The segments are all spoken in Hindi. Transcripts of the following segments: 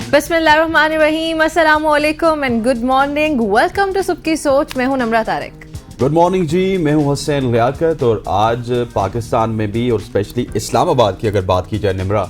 बिस्मिल्लाहिर्रहमानिर्रहीम, अस्सलामु अलैकुम and good morning. Welcome to सबकी सोच। मैं हूं नम्रा तारिक। गुड मॉर्निंग जी, मैं हूं हुसैन लियाकत। और आज पाकिस्तान में भी और स्पेशली इस्लामाबाद की अगर बात की जाए निमरा,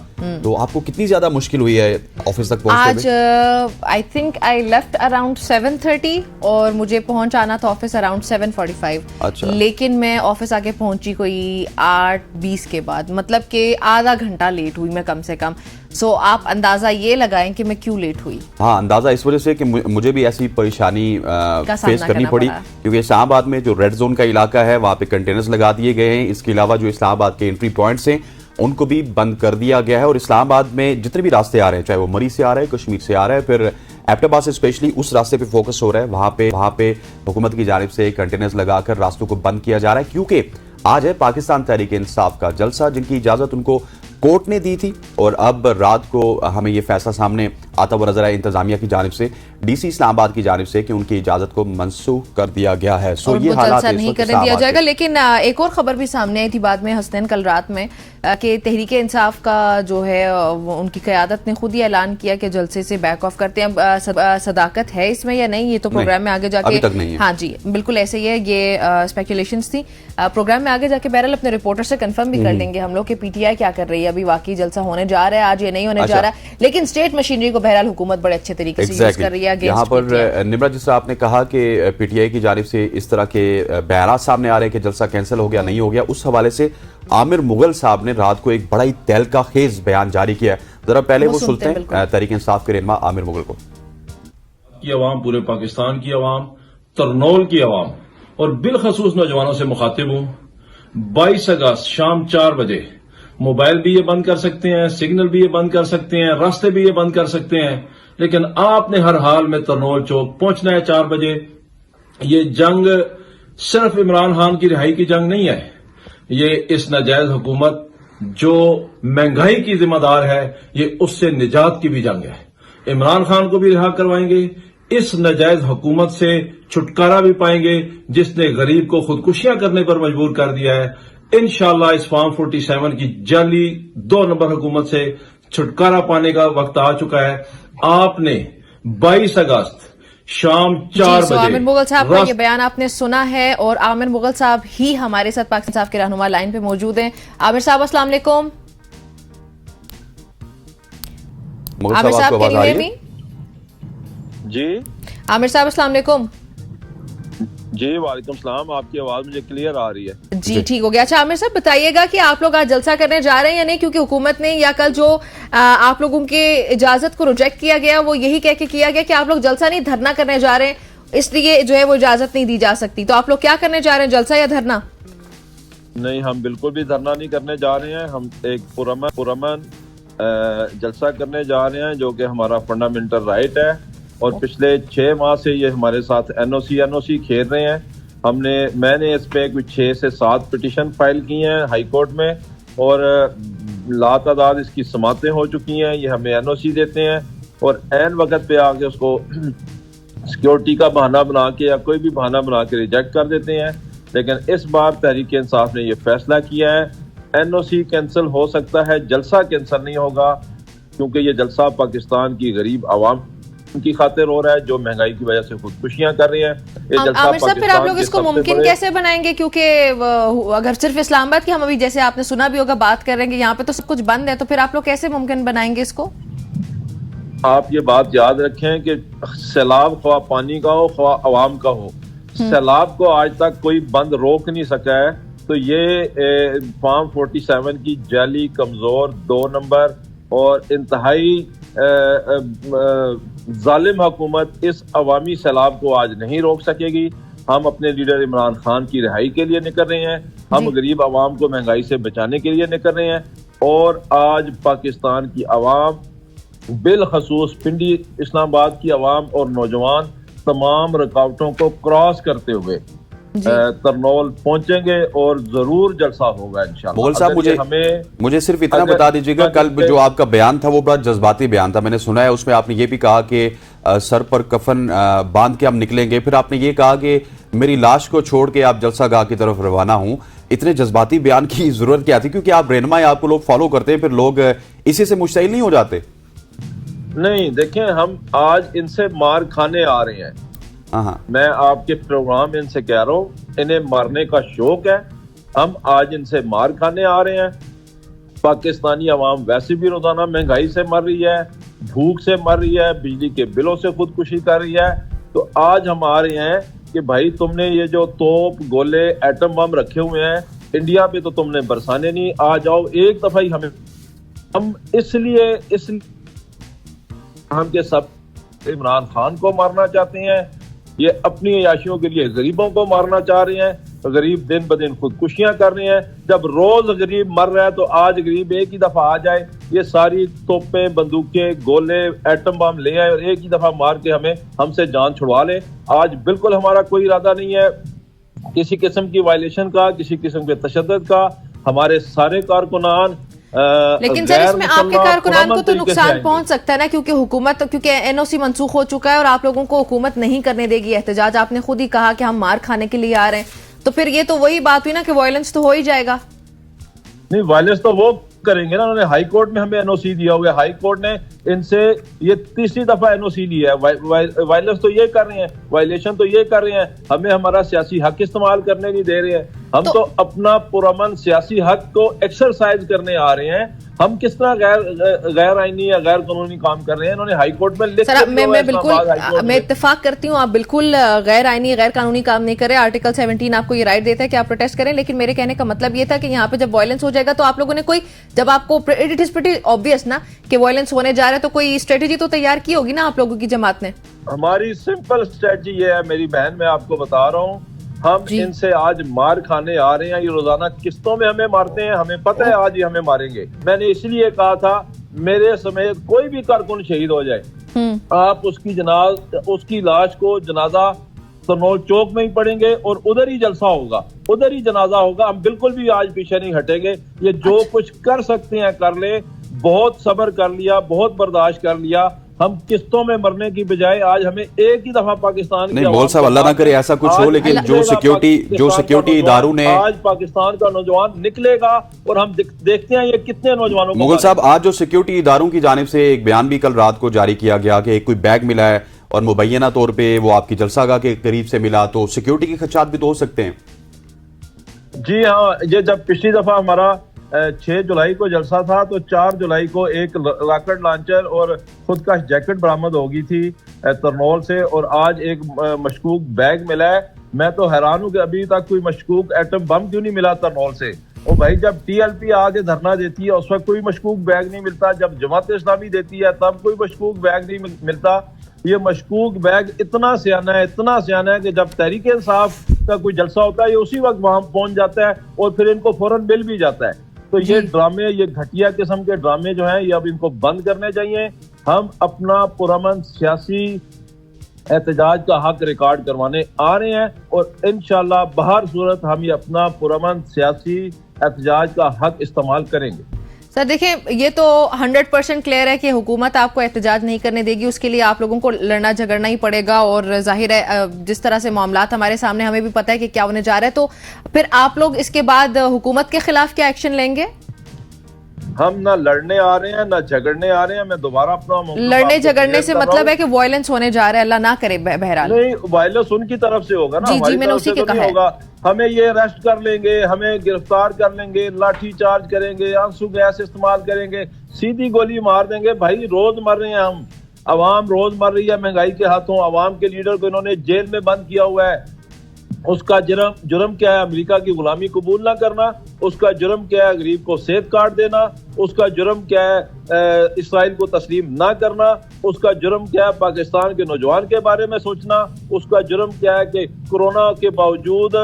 तो आपको कितनी ज्यादा मुश्किल हुई है ऑफिस तक पहुंचने में? आज I think I left around 7:30 और मुझे पहुंच आना था ऑफिस अराउंड 7:45। अच्छा। लेकिन मैं ऑफिस आके पहुंची कोई 8:20 के बाद, मतलब कि आधा घंटा लेट हुई मैं कम से कम। सो आप अंदाजा ये लगाएं कि मैं क्यों लेट हुई। हाँ, अंदाजा इस वजह से कि मुझे भी ऐसी परेशानी फेस करनी पड़ी, क्योंकि इस्लामाबाद में जो रेड जोन का इलाका है वहाँ पे कंटेनर्स लगा दिए गए हैं। इसके अलावा जो इस्लामाबाद के एंट्री पॉइंट्स हैं उनको भी बंद कर दिया गया है। और इस्लामाबाद में जितने भी रास्ते आ रहे हैं, चाहे वो मरी से आ रहे हैं, कश्मीर से आ रहे हैं, फिर एबटाबाद से स्पेशली उस रास्ते पे फोकस हो रहा है, वहाँ पे हुकूमत की जानिब से कंटेनर्स लगाकर रास्तों को बंद किया जा रहा है। क्योंकि आज है पाकिस्तान तहरीक इंसाफ का जलसा, जिनकी इजाजत उनको कोर्ट ने दी थी। और अब रात को हमें यह फैसला सामने आता हुआ नजर आया इंतजामिया की जानिब से, डीसी इस्लामाबाद की जानिब से, कि उनकी इजाजत को मनसूख कर दिया गया है। सो ये हालात नहीं करने दिया जाएगा। लेकिन एक और खबर भी सामने आई थी बाद में हसनैन कल रात में कि तहरीक इंसाफ का जो है उनकी क़यादत ने खुद ही ऐलान किया कि जलसे से बैक ऑफ करते हैं। सदाकत है इसमें या नहीं, ये तो प्रोग्राम में आगे जाके अभी तक नहीं है। हाँ जी, बिल्कुल ऐसे ही है। ये स्पेकुलेशंस थी। प्रोग्राम में आगे जाके बहरहाल अपने रिपोर्टर से कंफर्म भी कर लेंगे हम लोग कि पीटीआई क्या कर रही है, अभी वाकई जलसा होने जा रहा है आज या नहीं होने जा रहा है। लेकिन स्टेट मशीनरी को बहरहाल हुकूमत बड़े अच्छे तरीके से यूज कर रही है। यहाँ पर निमरा, जिस आपने कहा कि पीटीआई की जानिब से इस तरह के बयान सामने आ रहे हैं कि जलसा कैंसिल हो गया, नहीं हो गया, उस हवाले से आमिर मुगल साहब ने रात को एक बड़ा ही तहलका खेज बयान जारी किया है। जरा पहले वो सुनते हैं तहरीक इंसाफ के रहनुमा आमिर मुगल को। की अवाम, पूरे पाकिस्तान की अवाम, तरनौल की अवाम और बिलखसूस नौजवानों से मुखातिब हूं। 22 अगस्त शाम 4 बजे मोबाइल भी ये बंद कर सकते हैं, सिग्नल भी ये बंद कर सकते हैं, रास्ते भी ये बंद कर सकते हैं, लेकिन आपने हर हाल में तरनौल चौक पहुंचना है 4 बजे। ये जंग सिर्फ इमरान खान की रिहाई की जंग नहीं है, ये इस नाजायज हुकूमत जो महंगाई की जिम्मेदार है, ये उससे निजात की भी जंग है। इमरान खान को भी रिहा करवाएंगे, इस नाजायज हुकूमत से छुटकारा भी पाएंगे जिसने गरीब को खुदकुशियां करने पर मजबूर कर दिया है। इंशाअल्लाह इस फॉर्म 47 की जाली 2 नंबर हुकूमत से छुटकारा पाने का वक्त आ चुका है। आपने 22 अगस्त शाम 4 बजे आमिर मुगल साहब का ये बयान आपने सुना है और आमिर मुगल साहब ही हमारे साथ पाकिस्तान साहब के रहनुमा लाइन पे मौजूद हैं। आमिर साहब अस्सलाम वालेकुम। आमिर साहब कैन यू हियर मी? जी आमिर साहब अस्सलाम वालेकुम। जी वालेकुम सलाम, आपकी आवाज मुझे क्लियर आ रही है। जी ठीक हो गया। अच्छा आमिर साहब बताइएगा कि आप लोग आज जलसा करने जा रहे हैं या नहीं, क्योंकि हुकूमत ने या कल जो आप लोगों की इजाजत को रिजेक्ट किया गया वो यही कह के किया गया कि आप लोग जलसा नहीं धरना करने जा रहे हैं, इसलिए जो है वो इजाजत नहीं दी जा सकती। तो आप लोग क्या करने जा रहे हैं, जलसा या धरना? नहीं, हम बिल्कुल भी धरना नहीं करने जा रहे हैं। हम एक पुरअमन जलसा करने जा रहे हैं, जो कि हमारा फंडामेंटल राइट है। और पिछले 6 माह से ये हमारे साथ एनओसी खेल रहे हैं। मैंने इस पे कुछ 6 से 7 पिटीशन फाइल की हैं हाई कोर्ट में, और लातादाद इसकी समातें हो चुकी हैं। ये हमें एनओसी देते हैं और एन वक्त पे आके उसको सिक्योरिटी का बहाना बना के या कोई भी बहाना बना के रिजेक्ट कर देते हैं। लेकिन इस बार तहरीक इंसाफ ने यह फैसला किया है, एनओसी कैंसिल हो सकता है, जलसा कैंसिल नहीं होगा, क्योंकि ये जलसा पाकिस्तान की गरीब आवाम की खातिर हो रहा है जो महंगाई की वजह से खुदकुशियां कर रही हैं। आमिर साहब फिर आप लोग इसको मुमकिन कैसे बनाएंगे, क्योंकि अगर सिर्फ इस्लामाबाद की हम अभी जैसे आपने सुना भी होगा बात कर रहे हैं कि यहाँ पे तो सब कुछ बंद है, तो फिर आप लोग कैसे मुमकिन बनाएंगे इसको? आप ये बात याद रखें कि सैलाब ख्वाह पानी का हो ख्वाह अवाम का हो, सैलाब को आज तक कोई बंद रोक नहीं सका है। तो ये फॉर्म 47 की जाली, कमजोर, 2 नंबर और इंतहाई जालिम हुकूमत इस अवामी सैलाब को आज नहीं रोक सकेगी। हम अपने लीडर इमरान खान की रिहाई के लिए निकल रहे हैं, हम गरीब आवाम को महंगाई से बचाने के लिए निकल रहे हैं। और आज पाकिस्तान की आवाम, बिलखसूस पिंडी इस्लामाबाद की आवाम और नौजवान तमाम रुकावटों को क्रॉस करते हुए तरनौल पहुंचेंगे और जरूर जलसा होगा इंशाल्लाह। मुगल साहब मुझे सिर्फ इतना बता दीजिएगा, कल जो आपका बयान था वो बड़ा जज्बाती बयान था, मैंने सुना है। उसमें आपने ये भी कहा कि सर पर कफन बांध के हम निकलेंगे, फिर आपने ये कहा कि मेरी लाश को छोड़ के आप जलसा गाह की तरफ रवाना हूं। इतने जज्बाती बयान की जरूरत क्या थी? क्योंकि आप रहनुमा, आपको लोग फॉलो करते हैं, फिर लोग इसी से मुश्तइल नहीं हो जाते? नहीं देखें, हम आज इनसे मार खाने आ रहे हैं। हाँ, मैं आपके प्रोग्राम में इनसे कह रहा हूँ, इन्हें मारने का शौक है। हम आज इनसे मार खाने आ रहे हैं। पाकिस्तानी अवाम वैसे भी रोजाना महंगाई से मर रही है, भूख से मर रही है, बिजली के बिलों से खुदकुशी कर रही है। तो आज हम आ रहे हैं कि भाई तुमने ये जो तोप गोले एटम बम रखे हुए हैं इंडिया पे, तो तुमने बरसाने नहीं, आ जाओ एक दफा ही हमें। हम इसलिए हम के सब इमरान खान को मारना चाहते हैं, ये अपनी अयाशियों के लिए गरीबों को मारना चाह रहे हैं। तो गरीब दिन ब दिन खुदकुशियां कर रहे हैं। जब रोज गरीब मर रहा है तो आज गरीब एक ही दफा आ जाए, ये सारी तोपें बंदूकें गोले एटम बम ले आए और एक ही दफा मार के हमसे जान छुड़वा ले। आज बिल्कुल हमारा कोई इरादा नहीं है किसी किस्म की वायलेशन का, किसी किस्म के तशद्दुद का। हमारे सारे कारकुनान लेकिन सर इसमें आपके कारकुनान को तो नुकसान पहुंच सकता है ना, क्योंकि एनओसी मंसूख हो चुका है और आप लोगों को हुकूमत नहीं करने देगी एहतजाज। आपने खुद ही कहा कि हम मार खाने के लिए आ रहे हैं, तो फिर ये तो वही बात हुई ना कि वायलेंस तो हो ही जाएगा। नहीं, वायलेंस तो वो करेंगे ना। उन्होंने हाई कोर्ट में हमें एनओसी दिया हुआ है, हाई कोर्ट ने इनसे ये तीसरी दफा एनओसी लिया है। वायलेंस तो ये कर रहे हैं, वायलेशन तो ये कर रहे हैं, हमें हमारा सियासी हक इस्तेमाल करने नहीं दे रहे हैं। हम तो अपना पुरअमन सियासी हक को एक्सरसाइज करने आ रहे हैं। हम किस तरह गैर आईनी या गैर कानूनी काम कर रहे हैं। इन्होंने हाई कोर्ट में लिख सर मैं इत्तेफाक करती हूँ, आप बिल्कुल गैर आईनी गैर कानूनी काम नहीं कर रहे। आर्टिकल 17 आपको ये राइट देता है कि आप प्रोटेस्ट करें, लेकिन मेरे कहने का मतलब ये था कि यहाँ पे जब वायलेंस हो जाएगा तो आप लोगों ने कोई, जब आपको इट इज प्रीटी ऑब्वियस ना कि वायलेंस होने जा रहा है, तो कोई स्ट्रेटेजी तो तैयार की होगी ना आप लोगों की जमात ने। हमारी सिंपल स्ट्रेटजी ये है मेरी बहन, मैं आपको बता रहा हूँ, हम इनसे आज मार खाने आ रहे हैं। ये रोजाना किस्तों में हमें मारते हैं, हमें पता है आज ही हमें मारेंगे। मैंने इसलिए कहा था मेरे समेत कोई भी कारकुन शहीद हो जाए, आप उसकी लाश को जनाजा तरनौल चौक में ही पड़ेंगे और उधर ही जलसा होगा, उधर ही जनाजा होगा। हम बिल्कुल भी आज पीछे नहीं हटेंगे। ये जो कुछ कर सकते हैं कर ले। बहुत सब्र कर लिया, बहुत बर्दाश्त कर लिया। हम किस्तों में मरने की बजाय आज हमें एक ही दफा पाकिस्तान नहीं बोल साहब, अल्लाह ना करे ऐसा कुछ हो, लेकिन जो सिक्योरिटी इदारों ने आज पाकिस्तान का नौजवान निकलेगा और हम देखते हैं ये कितने नौजवानों को। मुगल साहब, आज जो सिक्योरिटी इदारों की जानिब से एक बयान भी कल रात को जारी किया गया कि कोई बैग मिला है और मुबैना तौर पे वो आपकी जलसागाह के करीब से मिला, तो सिक्योरिटी के खदशात भी तो हो सकते हैं। जी हाँ, ये जब पिछली दफा हमारा 6 जुलाई को जलसा था तो 4 जुलाई को एक रॉकेट लॉन्चर और खुदकश जैकेट बरामद हो गई थी तरनौल से, और आज एक मशकूक बैग मिला है। मैं तो हैरान हूँ कि अभी तक कोई मशकूक एटम बम क्यों नहीं मिला तरनौल से। और भाई जब TLP आके धरना देती है उस वक्त कोई मशकूक बैग नहीं मिलता, जब जमात इस्लामी देती है तब कोई मशकूक बैग नहीं मिलता। ये मशकूक बैग इतना सियाना है, इतना सियाना है कि जब तहरीक इंसाफ का कोई जलसा होता है ये उसी वक्त वहां पहुंच जाता है और फिर इनको फौरन मिल भी जाता है। तो ये ड्रामे, ये घटिया किस्म के ड्रामे जो हैं ये अब इनको बंद करने चाहिए। हम अपना पुरअमन सियासी एहतजाज का हक रिकॉर्ड करवाने आ रहे हैं और इंशाल्लाह बहर सूरत हम ये अपना पुरअमन सियासी एहतजाज का हक इस्तेमाल करेंगे। सर देखिए, ये तो 100% क्लियर है कि हुकूमत आपको एहतजाज नहीं करने देगी, उसके लिए आप लोगों को लड़ना झगड़ना ही पड़ेगा। और जाहिर है जिस तरह से मामलात हमारे सामने, हमें भी पता है कि क्या होने जा रहा है। तो फिर आप लोग इसके बाद हुकूमत के खिलाफ क्या एक्शन लेंगे? हम ना लड़ने आ रहे हैं ना झगड़ने आ रहे हैं। मैं दोबारा अपना लड़ने झगड़ने से मतलब है कि वायलेंस होने जा रहा है, अल्लाह ना करे। बहरहाल नहीं, वायलेंस उनकी तरफ से होगा ना, जी, मैंने उसी के कहा होगा। हमें ये अरेस्ट कर लेंगे, हमें गिरफ्तार कर लेंगे, लाठी चार्ज करेंगे, आंसू गैस इस्तेमाल करेंगे, सीधी गोली मार देंगे। भाई रोज मर रहे हैं हम, अवाम रोज मर रही है महंगाई के हाथों। अवाम के लीडर को इन्होंने जेल में बंद किया हुआ है। उसका जुर्म क्या है? अमेरिका की गुलामी कबूल ना करना। उसका जुर्म क्या है? गरीब को सेहत कार्ड देना। उसका जुर्म क्या है? इसराइल को तस्लीम ना करना। उसका जुर्म क्या है? पाकिस्तान के नौजवान के बारे में सोचना। उसका जुर्म क्या है कि कोरोना के बावजूद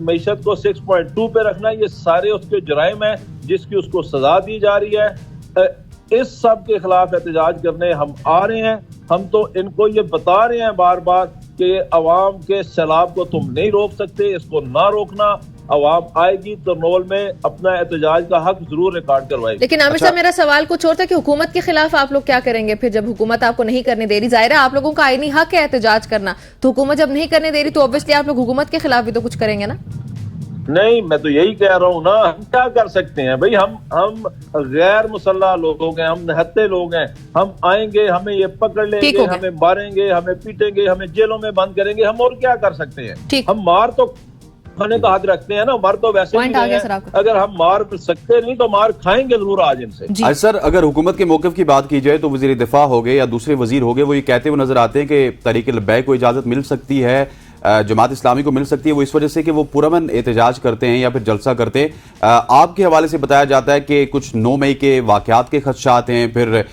मईशत को 6.2 पे रखना। ये सारे उसके जुराइम हैं जिसकी उसको सजा दी जा रही है। इस सब के खिलाफ एहतजाज करने हम आ रहे हैं। हम तो इनको ये बता रहे हैं बार बार कि अवाम के सैलाब को तुम नहीं रोक सकते, इसको ना रोकना। अवाम आएगी तरनौल में अपना एहतजाज का हक जरूर रिकॉर्ड करवाएगी। लेकिन आमिर साहब, मेरा सवाल कुछ और था कि हुकूमत के खिलाफ आप लोग क्या करेंगे फिर, जब हुकूमत आपको नहीं करने दे रही? जाहिर है आप लोगों का आईनी हक है एहतजाज करना, तो हुकूमत जब नहीं करने दे रही तो ऑब्वियसली आप लोग हुकूमत के खिलाफ भी तो कुछ करेंगे ना? नहीं, मैं तो यही कह रहा हूँ ना, हम क्या कर सकते हैं भाई। हम गैर मुसल्ला लोग हैं, हम निहत्ते लोग हैं। हम आएंगे, हमें ये पकड़ ठीक लेंगे, हो गया। हमें मारेंगे, हमें पीटेंगे, हमें जेलों में बंद करेंगे। हम और क्या कर सकते हैं। ठीक। हम मार तो खाने का हाथ रखते हैं ना, मार तो वैसे पॉइंट भी आ गया नहीं सर है। आपका। अगर हम मार सकते नहीं तो मार खाएंगे जरूर आज इनसे। जी आज सर, अगर हुकूमत के मौक़िफ़ की बात की जाए तो वज़ीर दिफा हो गए या दूसरे वज़ीर हो गए, वो ये कहते हुए नजर आते हैं कि तहरीक लब्बैक को इजाज़त मिल सकती है, जमात इस्लामी को मिल सकती है, वो इस वजह से कि वो पुरअमन एहतजाज करते हैं या फिर जलसा करते हैं। आपके हवाले से बताया जाता है कि कुछ 9 मई के वाक़यात के खदशात हैं, फिर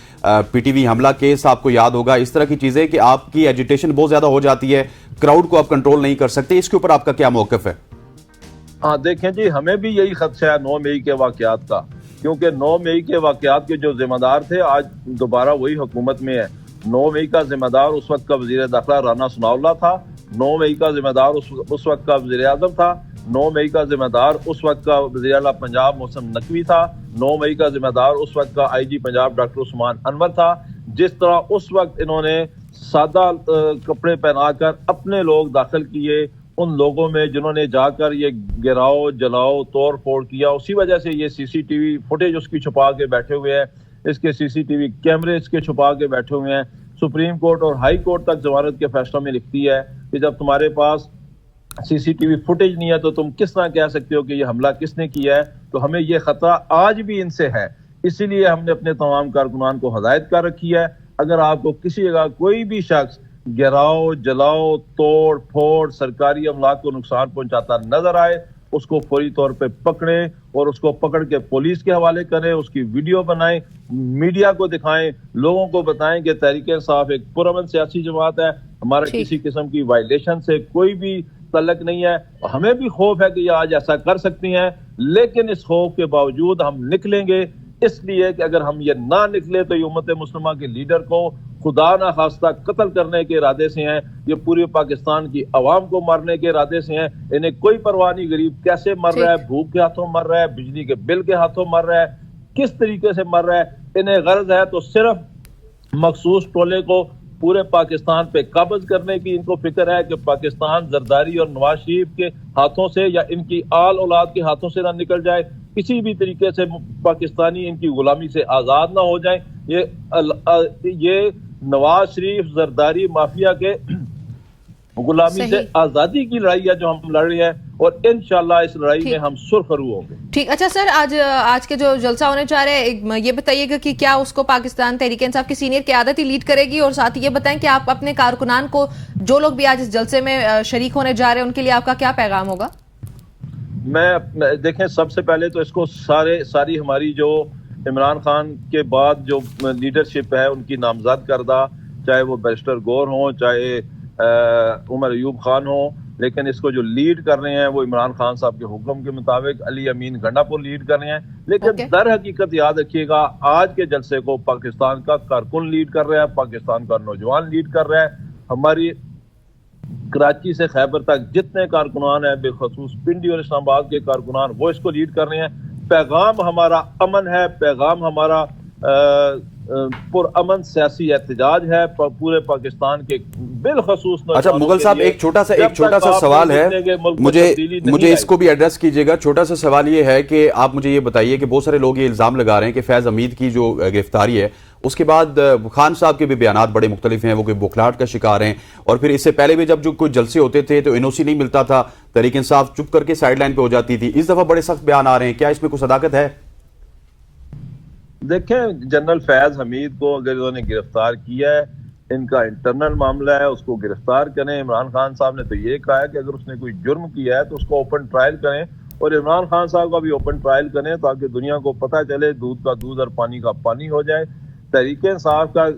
PTV हमला केस आपको याद होगा, इस तरह की चीज़ें कि आपकी एजिटेशन बहुत ज़्यादा हो जाती है, क्राउड को आप कंट्रोल नहीं कर सकते। इसके ऊपर आपका क्या मौक़िफ़ है? हाँ देखें जी, हमें भी यही खदशा है 9 मई के वाकयात का, क्योंकि 9 मई के वाकयात के जो जिम्मेदार थे आज दोबारा वही हुकूमत में है। 9 मई का जिम्मेदार उस वक्त का वजीर दाखिला राना सनाउल्लाह था। 9 मई का जिम्मेदार उस वक्त का वजीर आजम था। 9 मई का जिम्मेदार उस वक्त का वजीर आला पंजाब मोहसिन नकवी था। 9 मई का जिम्मेदार उस वक्त का IG पंजाब डॉक्टर उस्मान अनवर था। जिस तरह उस वक्त इन्होंने सादा कपड़े पहनाकर अपने लोग दाखिल किए उन लोगों में जिन्होंने जाकर ये गिराओ जलाओ तोड़ फोड़ किया, उसी वजह से ये CCTV फुटेज उसकी छुपा के बैठे हुए हैं, इसके CCTV कैमरे इसके छुपा के बैठे हुए हैं। सुप्रीम कोर्ट और हाई कोर्ट तक जमानत के फैसला में लिखती है कि जब तुम्हारे पास CCTV फुटेज नहीं है तो तुम किस तरह कह सकते हो कि ये हमला किसने किया है। तो हमें ये खतरा आज भी इनसे है, इसीलिए हमने अपने तमाम कारकुनान को हदायत कर रखी है, अगर आपको किसी जगह कोई भी शख्स गिराओ जलाओ तोड़ फोड़ सरकारी अमलाक को नुकसान पहुंचाता नजर आए, उसको फौरी तौर पे पकड़ें और उसको पकड़ के पुलिस के हवाले करें, उसकी वीडियो बनाएं, मीडिया को दिखाएं, लोगों को बताएं कि तहरीक-ए-इंसाफ एक पुरअमन सियासी जमात है, हमारा ठीक। किसी किस्म की वायलेशन से कोई भी तल्लक नहीं है। हमें भी खौफ है कि ये आज ऐसा कर सकती हैं, लेकिन इस खौफ के बावजूद हम निकलेंगे, इसलिए कि अगर हम ये ना निकले तो ये उम्मत मुस्लिमा के लीडर को खुदा ना खास्ता कत्ल करने के इरादे से हैं, ये पूरे पाकिस्तान की आवाम को मारने के इरादे से हैं। इन्हें कोई परवाह नहीं गरीब कैसे मर रहा है, भूख के हाथों मर रहा है, बिजली के बिल के हाथों मर रहा है, किस तरीके से मर रहा है। इन्हें गर्ज है तो सिर्फ मखसूस टोले को पूरे पाकिस्तान पे कब्ज करने की इनको फिक्र है कि पाकिस्तान जरदारी और नवाज शरीफ के हाथों से या इनकी आल औलाद के हाथों से ना निकल जाए, किसी भी तरीके से पाकिस्तानी इनकी गुलामी से आजाद ना हो जाए। ये नवाज शरीफ जरदारी माफिया के गुलामी से आजादी की लड़ाई है जो हम लड़ रहे हैं और इंशाल्लाह इस लड़ाई में हम सुरखरू होंगे। ठीक। अच्छा सर, आज के जो जलसा होने जा रहे हैं, ये बताइएगा कि क्या उसको पाकिस्तान तहरीक इंसाफ की सीनियर क़यादत ही लीड करेगी, और साथ ही ये बताएं कि आप अपने कारकुनान को, जो लोग भी आज इस जलसे में शरीक होने जा रहे हैं, उनके लिए आपका क्या पैगाम होगा? मैं देखें, सबसे पहले तो इसको सारी हमारी जो इमरान खान के बाद जो लीडरशिप है उनकी नामजद करदा, चाहे वो बैरिस्टर गौर हो, चाहे उमर अयूब खान हो, लेकिन इसको जो लीड कर रहे हैं वो इमरान खान साहब के हुक्म के मुताबिक अली अमीन गंडापुर लीड कर रहे हैं। लेकिन दर हकीकत याद रखिएगा, आज के जलसे को पाकिस्तान का कारकुन लीड कर रहा है, पाकिस्तान का नौजवान लीड कर रहा है। हमारी कराची से खैबर तक जितने कारकुनान हैं, बेखसूस पिंडी और इस्लामाबाद के कारकुनान, वो इसको लीड कर रहे हैं। पैगाम हमारा अमन है, पैगाम हमारा पुरअमन सियासी एहतजाज है पूरे पाकिस्तान के बिलखसूस। अच्छा मुगल साहब, एक छोटा सा सवाल है, मुझे इसको भी एड्रेस कीजिएगा। छोटा सा सवाल ये है कि आप मुझे ये बताइए कि बहुत सारे लोग ये इल्जाम लगा रहे हैं कि फैज हमीद की जो गिरफ्तारी है उसके बाद खान साहब के भी बयानात बड़े मुख्तलिफ हैं, वो कोई बुखलाहट का शिकार हैं, और फिर इससे पहले भी जब जो कोई जलसे होते थे तो NOC नहीं मिलता था, तहरीक इंसाफ चुप करके साइडलाइन पे हो जाती थी। इस दफा बड़े सख्त बयान आ रहे हैं, क्या इसमें कोई सदाकत है? देखें, जनरल फैज हमीद को अगर इन्होंने गिरफ्तार किया है, इनका इंटरनल मामला है, उसको गिरफ्तार करें। इमरान खान साहब ने तो ये कहा है कि अगर उसने कोई जुर्म किया है तो उसको ओपन ट्रायल करें, और इमरान खान साहब का भी ओपन ट्रायल करें ताकि दुनिया को पता चले, दूध का दूध और पानी का पानी हो जाए। तहरीक इंसाफ का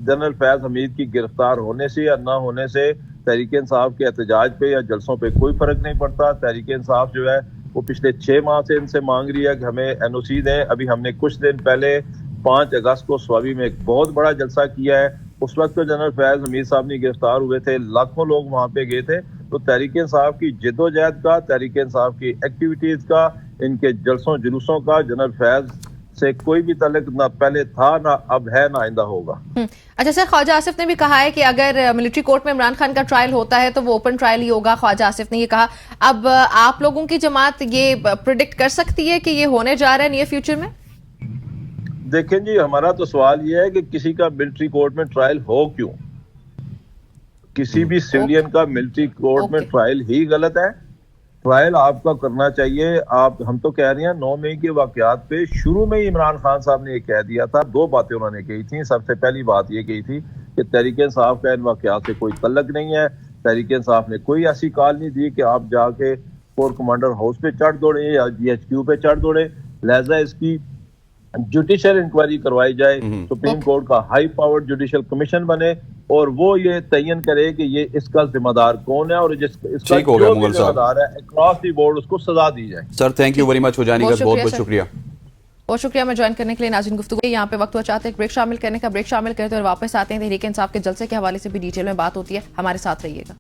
जनरल फैज हमीद की गिरफ्तार होने से या ना होने से तहरीक इंसाफ के एहतजाज पे या जलसों पे कोई फर्क नहीं पड़ता। तहरीक इंसाफ जो है वो पिछले 6 माह से इनसे मांग रही है कि हमें NOC दें। अभी हमने कुछ दिन पहले 5 अगस्त को स्वाबी में एक बहुत बड़ा जलसा किया है। उस वक्त तो जनरल फैज हमीद साहब नहीं गिरफ्तार हुए थे, लाखों लोग वहां पे गए थे। तो तहरीक इंसाफ की जिद्दोजहद का, तहरीक इंसाफ की एक्टिविटीज का, इनके जलसों जुलूसों का जनरल फैज से कोई भी तल्लुक ना पहले था, ना अब है, ना आइंदा होगा। अच्छा सर, ख्वाजा आसिफ ने भी कहा है कि अगर मिलिट्री कोर्ट में इमरान खान का ट्रायल होता है तो वो ओपन ट्रायल ही होगा। ख्वाजा आसिफ ने ये कहा। अब आप लोगों की जमात ये प्रिडिक्ट कर सकती है कि ये होने जा रहा है नियर फ्यूचर में? देखें जी, हमारा तो सवाल ये है कि किसी का मिलिट्री कोर्ट में ट्रायल हो क्यों? किसी भी सिविलियन का मिलिट्री कोर्ट में ट्रायल ही गलत है। ट्रायल आपका करना चाहिए। हम तो कह रहे हैं 9 मई के वाकयात पे शुरू में ही इमरान खान साहब ने ये कह दिया था। 2 बातें उन्होंने कही थी। सबसे पहली बात ये कही थी कि तहरीक-ए-इंसाफ का इन वाकयात से कोई तल्लुक नहीं है। तहरीक-ए-इंसाफ ने कोई ऐसी कॉल नहीं दी कि आप जाके कोर कमांडर हाउस पे चढ़ दौड़े या GHQ पे चढ़ दौड़े। लिहाजा इसकी जुडिशियल इंक्वायरी करवाई जाए, सुप्रीम कोर्ट का हाई पावर्ड जुडिशियल कमीशन बने और वो ये तयन करे कि ये इसका जिम्मेदार कौन है और इसका जो भी जिम्मेदार है अक्रॉस द बोर्ड उसको सजा दी जाए। Sir thank you very much हो जाने का बहुत बहुत शुक्रिया। बहुत शुक्रिया मैं ज्वाइन करने के लिए। नाज़रीन, गुफ्तगू यहाँ पे वक्त हुआ चाहते हैं ब्रेक शामिल करने का। ब्रेक शामिल करते और वापस आते हैं। तहरीक इंसाफ के जलसे के हवाले से भी डिटेल में बात होती है। हमारे साथ रहिएगा।